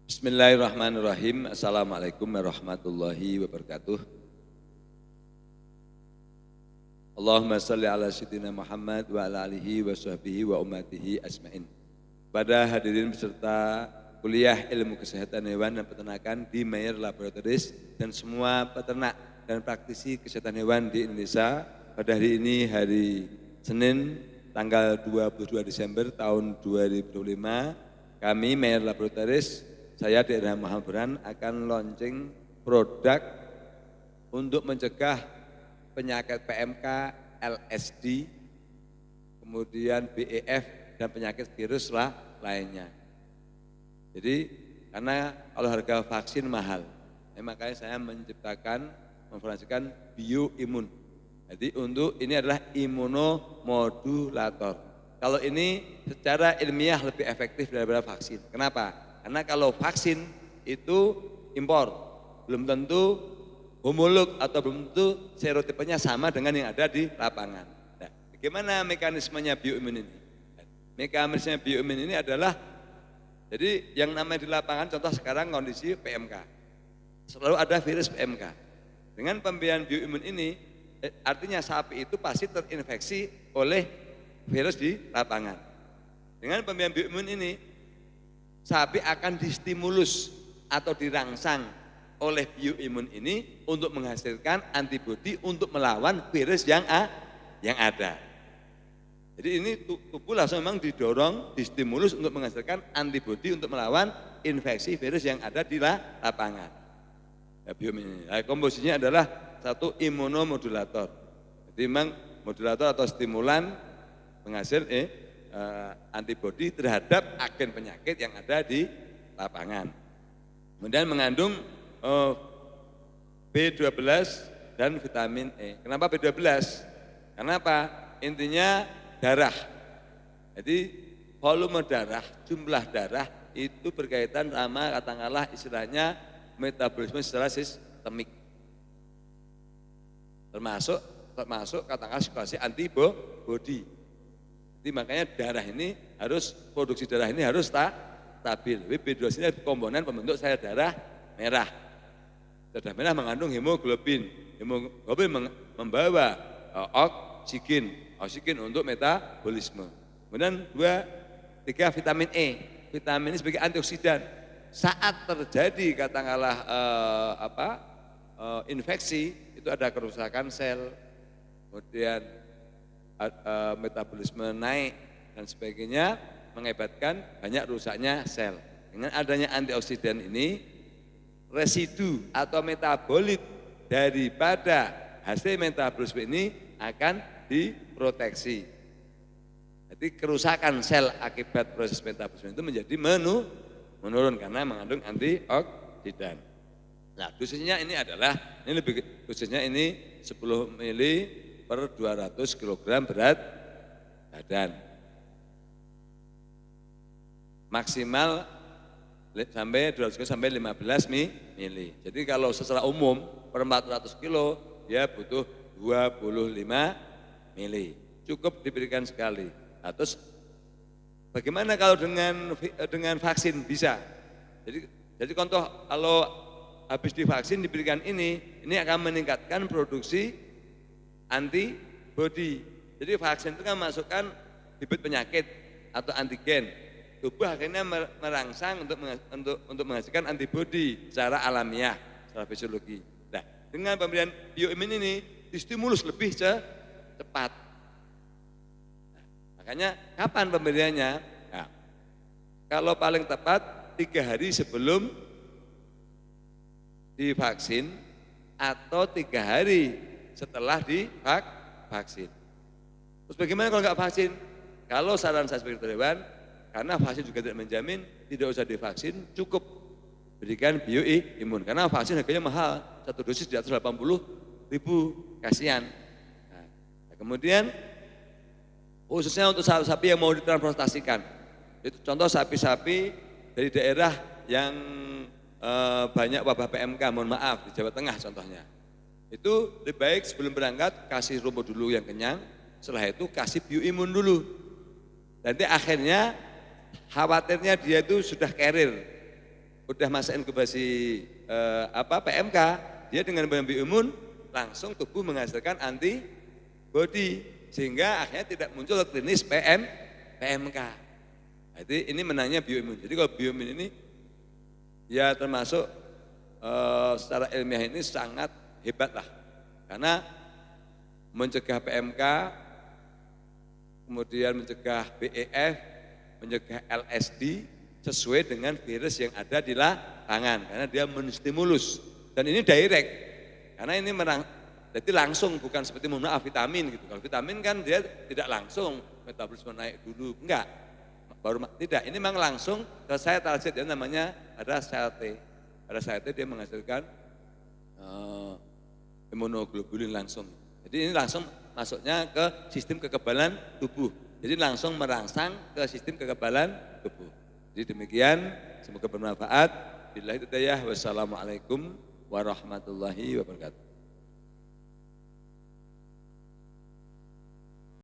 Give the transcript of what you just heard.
Bismillahirrahmanirrahim. Assalamualaikum warahmatullahi wabarakatuh. Allahumma salli ala sayyidina Muhammad wa ala alihi wa sahbihi wa ummatihi asma'in. Pada hadirin peserta kuliah ilmu kesehatan hewan dan peternakan di Mayer Laboratories dan semua peternak dan praktisi kesehatan hewan di Indonesia, pada hari ini hari Senin tanggal 22 Desember tahun 2025, kami Mayer Laboratories, saya Daerah Muhammad Burhan akan launching produk untuk mencegah penyakit PMK, LSD, kemudian BEF dan penyakit virus lainnya. Jadi karena kalau harga vaksin mahal, makanya saya menciptakan, memformulasikan bioimun. Jadi ini adalah imunomodulator. Kalau ini secara ilmiah lebih efektif daripada vaksin. Kenapa? Karena kalau vaksin itu impor, belum tentu homolog atau belum tentu serotipenya sama dengan yang ada di lapangan. Nah, bagaimana mekanismenya bioimun ini? Mekanisme bioimun ini adalah, jadi yang namanya di lapangan, contoh sekarang kondisi PMK, selalu ada virus PMK. Dengan pemberian bioimun ini, artinya sapi itu pasti terinfeksi oleh virus di lapangan. Dengan pemberian bioimun ini, sapi akan distimulus atau dirangsang oleh bioimun ini untuk menghasilkan antibodi untuk melawan virus yang ada. Jadi ini tubuh langsung memang didorong, distimulus untuk menghasilkan antibodi untuk melawan infeksi virus yang ada di lapangan. Ya, bioimun ini. Nah, komposisinya adalah satu imunomodulator. Jadi memang modulator atau stimulan penghasil antibodi terhadap agen penyakit yang ada di lapangan. Kemudian mengandung B12 dan vitamin E. Kenapa B12? Karena apa? Intinya darah. Jadi volume darah, jumlah darah itu berkaitan sama katakanlah istilahnya metabolisme secara sistemik. Termasuk katakanlah situasi antibodi. Jadi makanya darah ini harus, produksi darah ini harus stabil. B12 ini komponen pembentuk sel darah merah. Darah merah mengandung hemoglobin. Hemoglobin membawa oksigen untuk metabolisme. Kemudian 3 vitamin E. Vitamin ini sebagai antioksidan. Saat terjadi katakanlah infeksi, itu ada kerusakan sel, kemudian metabolisme naik dan sebagainya, mengakibatkan banyak rusaknya sel. Dengan adanya antioksidan ini, residu atau metabolit daripada hasil metabolisme ini akan diproteksi. Jadi kerusakan sel akibat proses metabolisme itu menjadi menurun karena mengandung antioksidan. Nah, dosisnya ini adalah, dosisnya ini 10 mili per 200 kg berat badan. Maksimal sampai 200 kg sampai 15 mili. Jadi kalau secara umum per 400 kilo dia butuh 25 mili. Cukup diberikan sekali. Nah, terus bagaimana kalau dengan vaksin bisa? Jadi contoh kalau habis divaksin diberikan ini akan meningkatkan produksi antibodi. Jadi vaksin itu kan masukkan bibit penyakit atau antigen. Tubuh akhirnya merangsang untuk menghasilkan antibodi secara alamiah, secara fisiologi. Nah, dengan pemberian bioimun ini distimulus lebih cepat. Nah, makanya kapan pemberiannya? Nah, kalau paling tepat 3 hari sebelum divaksin atau 3 hari setelah divaksin. Terus bagaimana kalau enggak vaksin? Kalau saran saya sebagai dokter hewan, karena vaksin juga tidak menjamin, tidak usah divaksin, cukup berikan bioimun. Karena vaksin harganya mahal, 1 dosis di atas 80.000, kasihan. Nah, kemudian khususnya untuk sapi yang mau ditransplantasikan, itu contoh sapi-sapi dari daerah yang banyak wabah PMK, mohon maaf di Jawa Tengah contohnya. Itu lebih baik sebelum berangkat kasih rumput dulu yang kenyang, setelah itu kasih bioimun dulu. Nanti akhirnya khawatirnya dia itu sudah carrier, udah masa inkubasi PMK, dia dengan bioimun langsung tubuh menghasilkan antibody sehingga akhirnya tidak muncul klinis PMK. Jadi ini menanya bioimun. Jadi kalau bioimun ini ya termasuk secara ilmiah ini sangat hebat lah, karena mencegah PMK, kemudian mencegah BEF, mencegah LSD sesuai dengan virus yang ada di lapangan, karena dia menstimulus dan ini direct, karena ini jadi langsung, bukan seperti vitamin gitu. Kalau vitamin kan dia tidak langsung metabolisme naik dulu, enggak, tidak, ini memang langsung ke sel target, yang namanya ada sel T. Pada sel T dia menghasilkan imunoglobulin langsung. Jadi ini langsung masuknya ke sistem kekebalan tubuh. Jadi langsung merangsang ke sistem kekebalan tubuh. Jadi demikian, semoga bermanfaat. Billahi hidayah, wassalamualaikum warahmatullahi wabarakatuh.